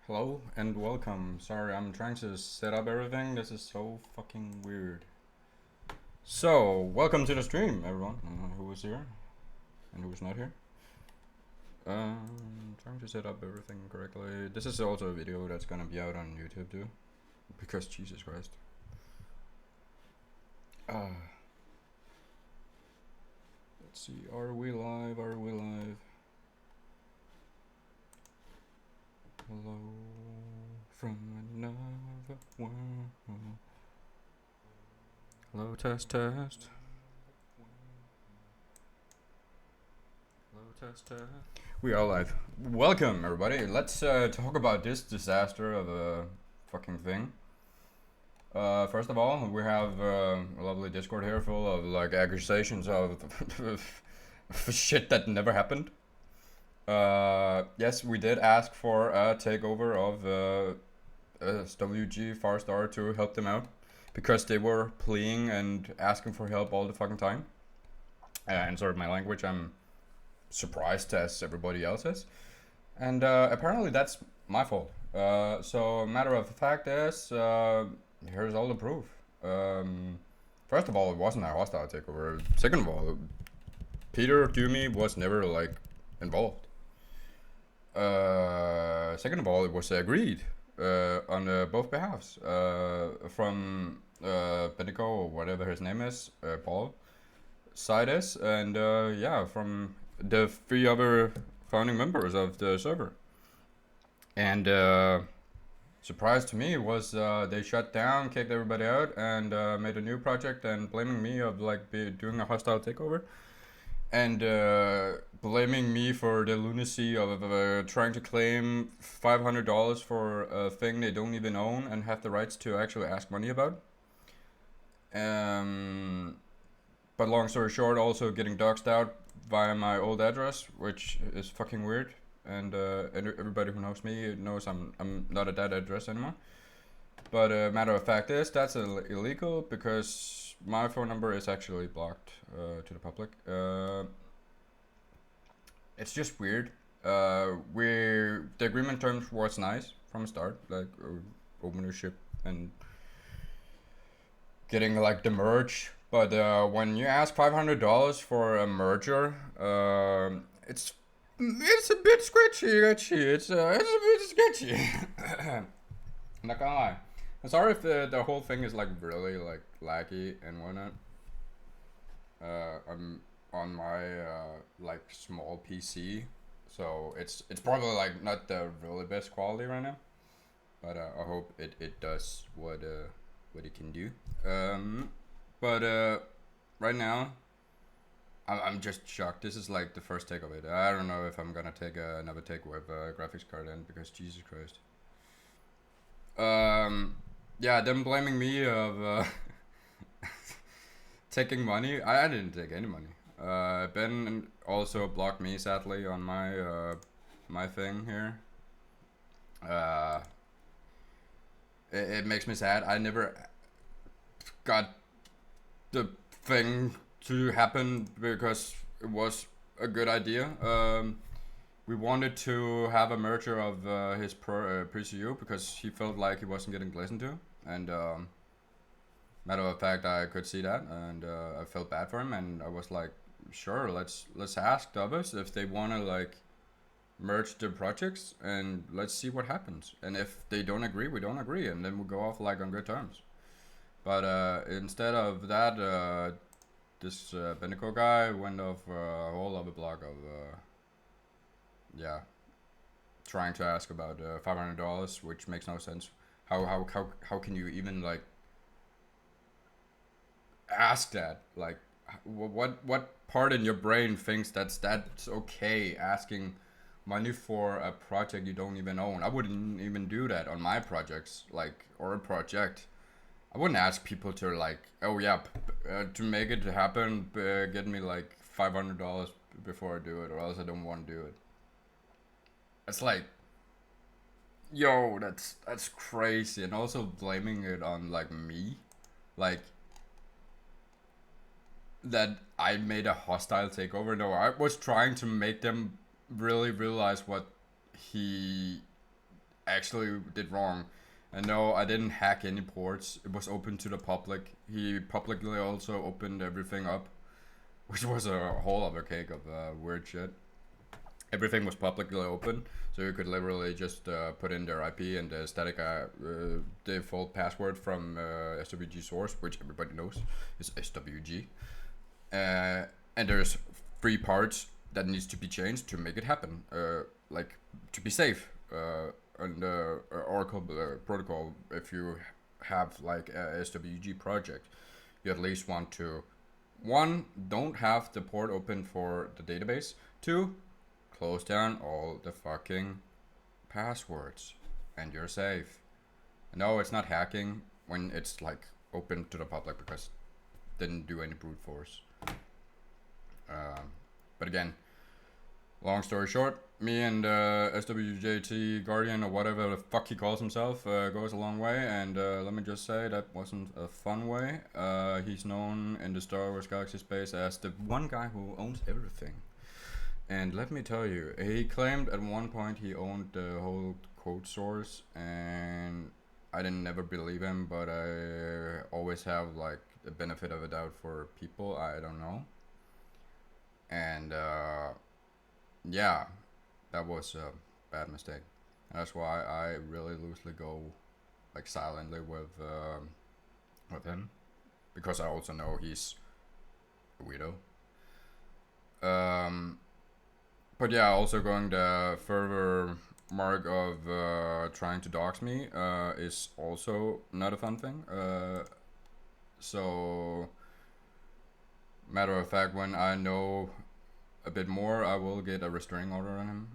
Hello and welcome. Sorry, I'm trying to set up everything. This is so fucking weird. So, welcome to the stream, everyone who is here and who is not here. Trying to set up everything correctly. This is also a video that's gonna be out on YouTube too, because Jesus Christ. Let's see. Are we live? Are we live? Hello from another world. Hello, test, test. Hello, test, test. We are live. Welcome, everybody. Let's talk about this disaster of a fucking thing. First of all, we have a lovely Discord here full of like accusations of shit that never happened. Yes, we did ask for a takeover of SWG Farstar to help them out because they were pleading and asking for help all the fucking time. And sorry, my language, I'm surprised as everybody else is. And apparently that's my fault. So matter of fact is, here's all the proof. First of all, it wasn't a hostile takeover. Second of all, Peter Dumi was never like involved. Second of all, it was agreed on both behalves from Benico or whatever his name is, Paul side is, and yeah, from the three other founding members of the server. And surprise to me was they shut down, kicked everybody out, and made a new project and blaming me of like doing a hostile takeover, and blaming me for the lunacy of trying to claim $500 for a thing they don't even own and have the rights to actually ask money about. But long story short, also getting doxxed out via my old address, which is fucking weird. And everybody who knows me knows I'm not at that address anymore. But matter of fact is that's illegal because my phone number is actually blocked to the public. It's just weird. The agreement terms was nice from the start, like ownership and getting like the merge. But when you ask $500 for a merger, it's a bit sketchy. It's a bit sketchy. I'm not gonna lie. I'm sorry if the whole thing is like really like laggy and whatnot. I'm on my like small PC, so it's probably like not the really best quality right now. But I hope it does what it can do. But right now, I'm just shocked. This is like the first take of it. I don't know if I'm gonna take another take with graphics card in because Jesus Christ. Yeah, them blaming me of taking money. I didn't take any money. Ben also blocked me sadly on my thing here. Uh, it makes me sad. I never got the thing to happen because it was a good idea. We wanted to have a merger of his pre-CU because he felt like he wasn't getting listened to, and matter of fact, I could see that, and I felt bad for him, and I was like, sure, let's ask the others if they want to like merge the projects, and let's see what happens. And if they don't agree, we don't agree, and then we go off like on good terms. But instead of that, this Benico guy went off a whole other block of yeah, trying to ask about $500, which makes no sense. How can you even like ask that? Like, what part in your brain thinks that's okay asking money for a project you don't even own? I wouldn't even do that on my projects, like, or a project. I wouldn't ask people to like, oh yeah, to make it happen, get me like $500 before I do it, or else I don't want to do it. It's like, yo, that's crazy, and also blaming it on like me, like that I made a hostile takeover. No, I was trying to make them really realize what he actually did wrong. And no, I didn't hack any ports. It was open to the public. He publicly also opened everything up, which was a whole other cake of weird shit. Everything was publicly open, so you could literally just put in their IP and the static default password from SWG source, which everybody knows is SWG. And there's three parts that needs to be changed to make it happen, like to be safe. On the Oracle protocol, if you have like a SWG project, you at least want to, one, don't have the port open for the database. Two, close down all the fucking passwords, and you're safe. No, it's not hacking when it's like open to the public because it didn't do any brute force. But again, long story short, me and SWJT Guardian or whatever the fuck he calls himself goes a long way, and let me just say that wasn't a fun way. He's known in the Star Wars galaxy space as the one guy who owns everything. And let me tell you, he claimed at one point he owned the whole code source, and I didn't never believe him, but I always have like the benefit of a doubt for people I don't know. And yeah, that was a bad mistake. And that's why I really loosely go like silently with him, because I also know he's a weirdo. But yeah, also going the further mark of trying to dox me is also not a fun thing. So, matter of fact, when I know a bit more, I will get a restraining order on him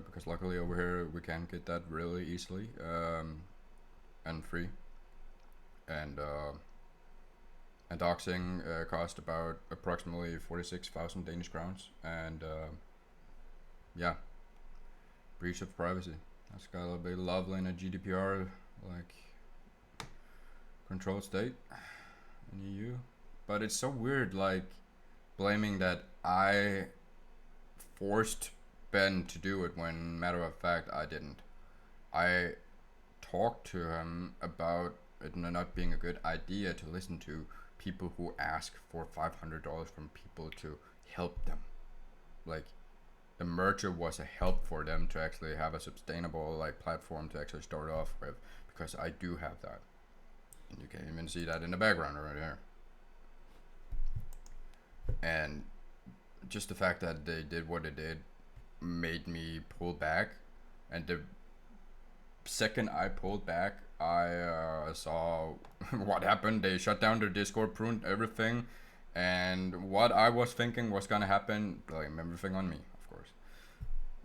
because luckily over here we can get that really easily and free. And doxing cost about approximately 46,000 Danish crowns, and yeah, breach of privacy. That's gotta be lovely in a GDPR like controlled state in EU. But it's so weird, like blaming that I forced Ben to do it when matter of fact I didn't. I talked to him about it not being a good idea to listen to people who ask for $500 from people to help them. Like, the merger was a help for them to actually have a sustainable like platform to actually start off with, because I do have that, and you can even see that in the background right here. And just the fact that they did what they did made me pull back, and the second I pulled back, I saw what happened. They shut down their Discord, pruned everything, and what I was thinking was gonna happen, blame everything on me, of course.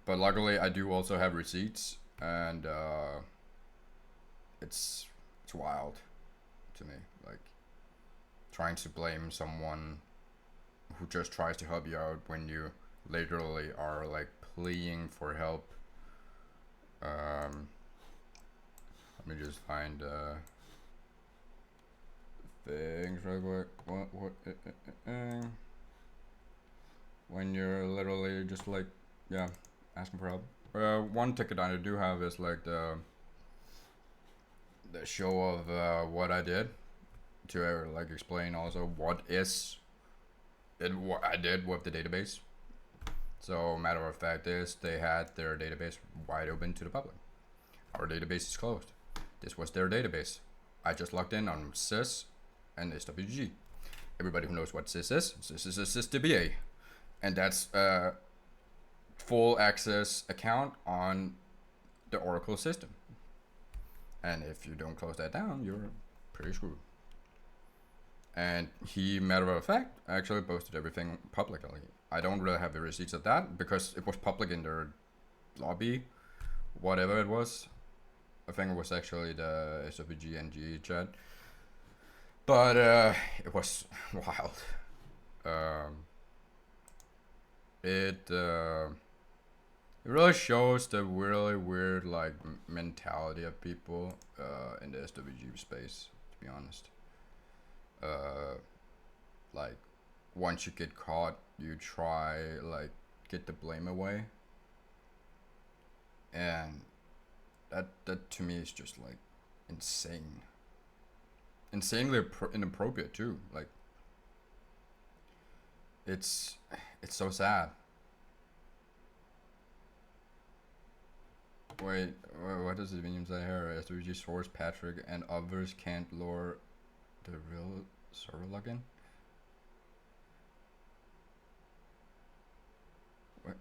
But luckily, I do also have receipts, and it's wild to me, like trying to blame someone who just tries to help you out when you literally are like pleading for help. Let me just find things real quick. When you're literally just like, yeah, asking for help. One ticket I do have is like the show of what I did to like explain also what I did with the database. So matter of fact is they had their database wide open to the public. Our database is closed. This was their database. I just logged in on sys and SWG. Everybody who knows what sys is a sysdba, and that's a full access account on the Oracle system. And if you don't close that down, you're pretty screwed. And he, matter of fact, actually posted everything publicly. I don't really have the receipts of that because it was public in their lobby, whatever it was. I think it was actually the SWG NG chat. But it was wild. It really shows the really weird like mentality of people in the SWG space, to be honest. Like once you get caught, you try like get the blame away, and that to me is just like insane, insanely inappropriate too. Like it's it's so sad. Wait, what does it mean say here? SWG source Patrick and others can't lure the real server login. What?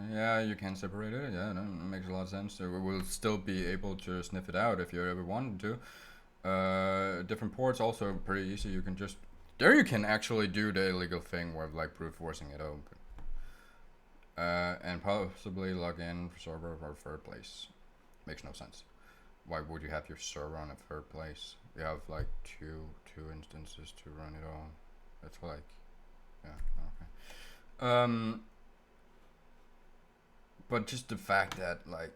Yeah, you can separate it. Yeah, that makes a lot of sense. So we will still be able to sniff it out if you ever wanted to. Different ports also pretty easy. You can just there you can actually do the illegal thing with like brute forcing it open. And possibly log in for server or third place. Makes no sense. Why would you have your server on a third place? You have like two instances to run it on. That's like, yeah, okay. But just the fact that like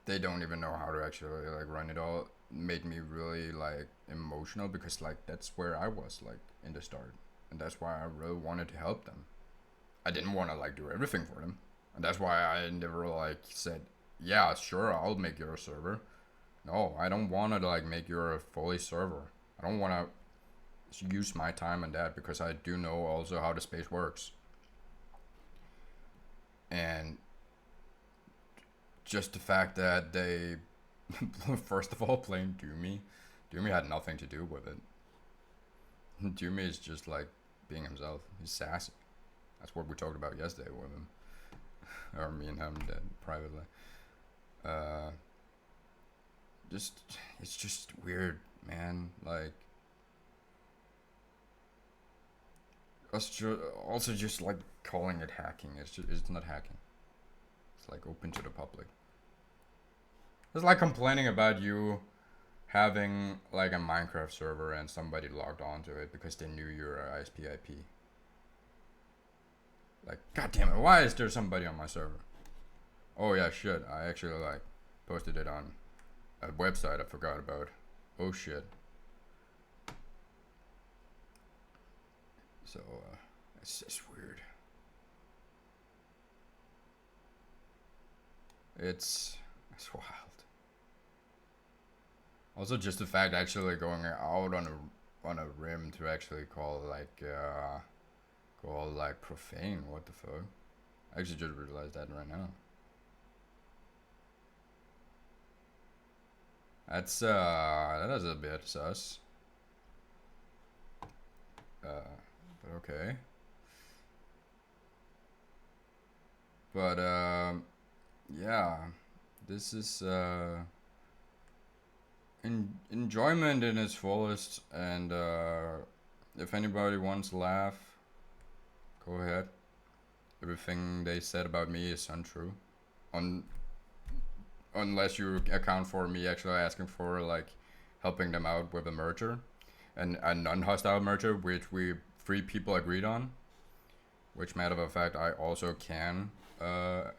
they don't even know how to actually like run it all made me really like emotional because like that's where I was like in the start, and that's why I really wanted to help them. I didn't want to like do everything for them, and that's why I never like said, yeah, sure, I'll make your server. No, I don't want to like make your a fully server. I don't want to use my time on that because I do know also how the space works. And just the fact that they first of all playing Doomy had nothing to do with it. Doomy is just like being himself. He's sassy. That's what we talked about yesterday with him, or me and him did privately. Uh, just it's just weird, man. Like also just like calling it hacking. It's not hacking. It's like open to the public. It's like complaining about you having like a Minecraft server and somebody logged onto it because they knew your ISP/IP. Like, god damn it, why is there somebody on my server? Oh yeah, shit, I actually like posted it on a website I forgot about. Oh shit. So it's just weird. It's wild. Also, just the fact actually going out on a rim to actually call like profane. What the fuck? I actually just realized that right now. That is a bit sus. But okay. But yeah, this is enjoyment in its fullest, and if anybody wants to laugh, go ahead. Everything they said about me is untrue, un unless you account for me actually asking for like helping them out with a merger, and a non-hostile merger, which we three people agreed on. Which matter of fact, I also can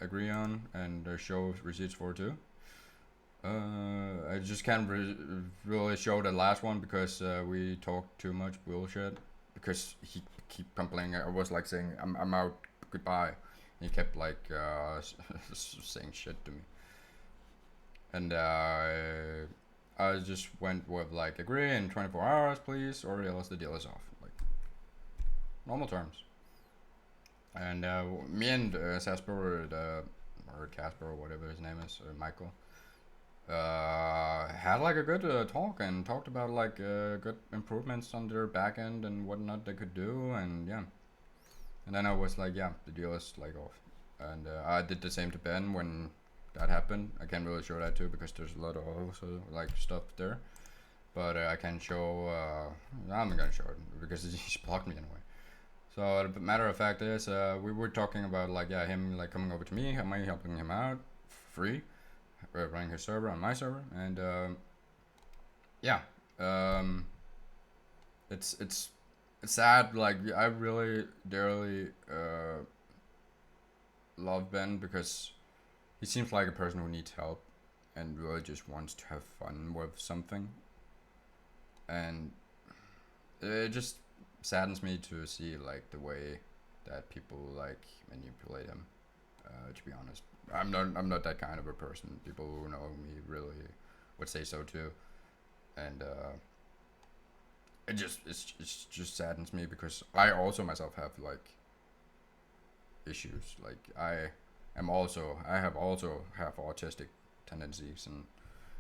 agree on and show receipts for too. I just can't really show the last one because we talked too much bullshit. Because he keep complaining. I was like saying, I'm out, goodbye. He kept like saying shit to me. And I just went with like, agree in 24 hours, please, or else the deal is off. Like, normal terms. And me and Sasper, or Casper, or whatever his name is, or Michael, had like a good talk and talked about like good improvements on their back end and whatnot they could do, and yeah. And then I was like, yeah, the deal is like off. And I did the same to Ben when that happened. I can't really show that too because there's a lot of also like stuff there. But I can show. I'm not gonna show it because he's blocked me anyway. So the matter of fact is, we were talking about like him like coming over to me, am I helping him out free, running his server on my server, and yeah, um, it's sad. Like I really dearly love Ben because he seems like a person who needs help and really just wants to have fun with something, and it just saddens me to see like the way that people like manipulate him. To be honest, I'm not that kind of a person. People who know me really would say so too, and it just saddens me because I also myself have like issues. Like I have autistic tendencies and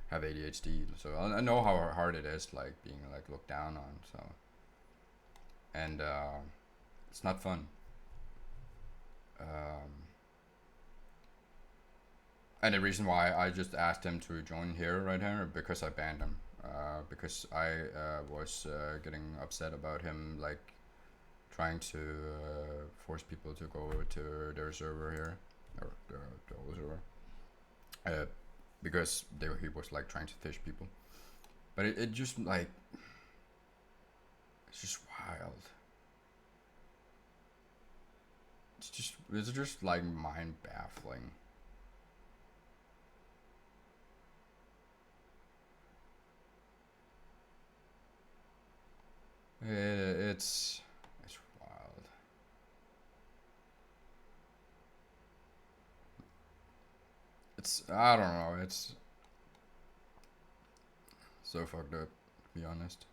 have ADHD. So I know how hard it is, like being like looked down on. So and it's not fun. Um, and the reason why I just asked him to join here right here because I banned him. Because I was getting upset about him like trying to force people to go over to their server here or the whole server. Because he was like trying to fish people, but it just like it's just wild. It's just like mind baffling. It's wild. It's I don't know. It's so fucked up, to be honest.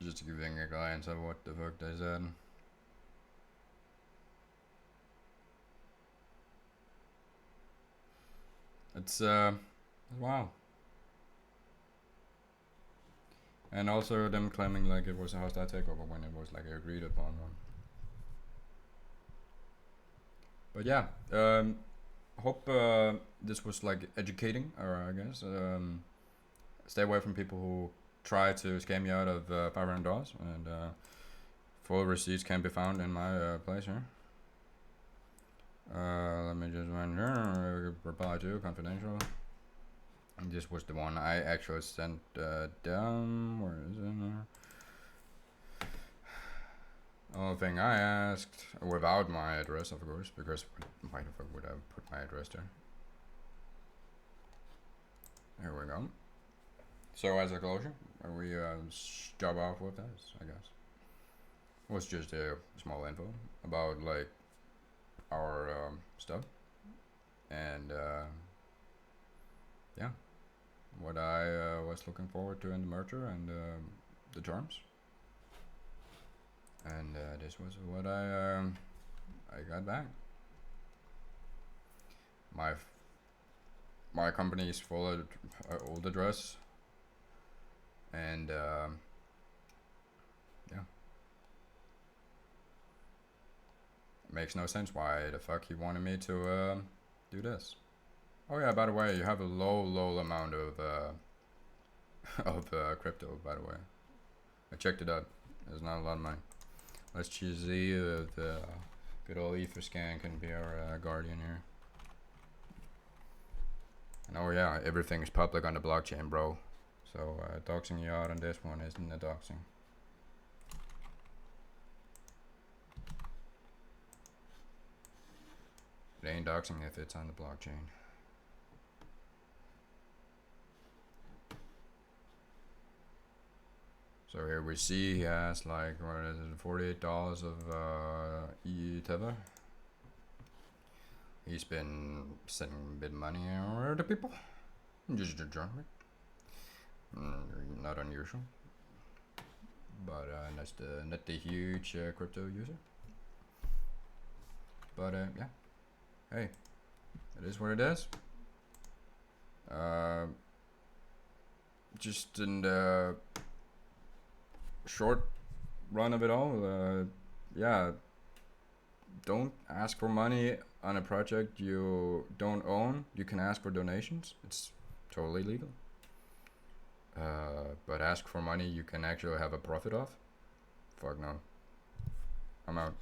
Just giving a glance at what the fuck they said. It's wow. And also them claiming like it was a hostile takeover when it was like agreed upon one. But yeah, hope this was like educating, or I guess stay away from people who try to scam you out of $500, and full receipts can be found in my place here. Let me just run here. Reply to confidential. And this was the one I actually sent down. Where is it? Only thing I asked without my address, of course, because why the fuck would I put my address there? Here we go. So as a closure, we start off with this, I guess. It was just a small info about like our stuff, and yeah, what I was looking forward to in the merger and the terms. And this was what I got back. My my company's full old address, and yeah, it makes no sense why the fuck he wanted me to do this. Oh yeah, by the way, you have a low amount of of crypto. By the way, I checked it out. There's not a lot of money. Let's choose the good old Etherscan can be our guardian here. And oh yeah, everything is public on the blockchain, bro. So doxing you out on this one isn't a doxing. It ain't doxing if it's on the blockchain. So here we see he has like, what is it, $48 of Tether. He's been sending a bit of money over to people. Just a journal. Not unusual. But not the huge crypto user. But yeah. Hey, it is what it is. Just in the short run of it all, yeah, don't ask for money on a project you don't own. You can ask for donations. It's totally legal. But ask for money you can actually have a profit of? Fuck no. I'm out.